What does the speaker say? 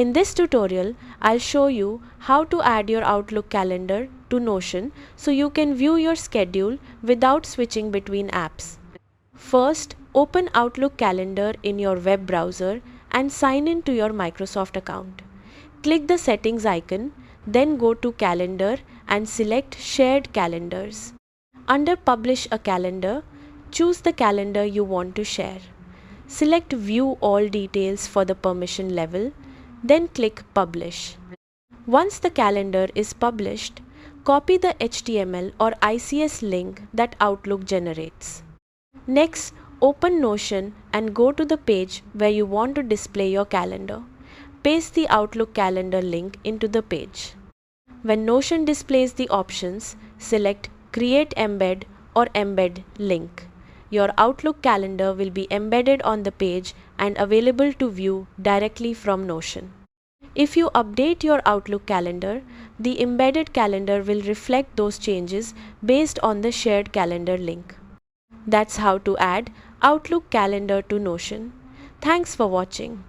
In this tutorial, I'll show you how to add your Outlook calendar to Notion so you can view your schedule without switching between apps. First, open Outlook calendar in your web browser and sign in to your Microsoft account. Click the settings icon, then go to calendar and select shared calendars. Under publish a calendar, choose the calendar you want to share. Select view all details for the permission level, then click publish. Once the calendar is published, copy the HTML or ICS link that Outlook generates. Next, open Notion and go to the page where you want to display your calendar. Paste the Outlook calendar link into the page. When Notion displays the options, select Create Embed or Embed Link. Your Outlook calendar will be embedded on the page and available to view directly from Notion. If you update your Outlook calendar, the embedded calendar will reflect those changes based on the shared calendar link. That's how to add Outlook calendar to Notion. Thanks for watching.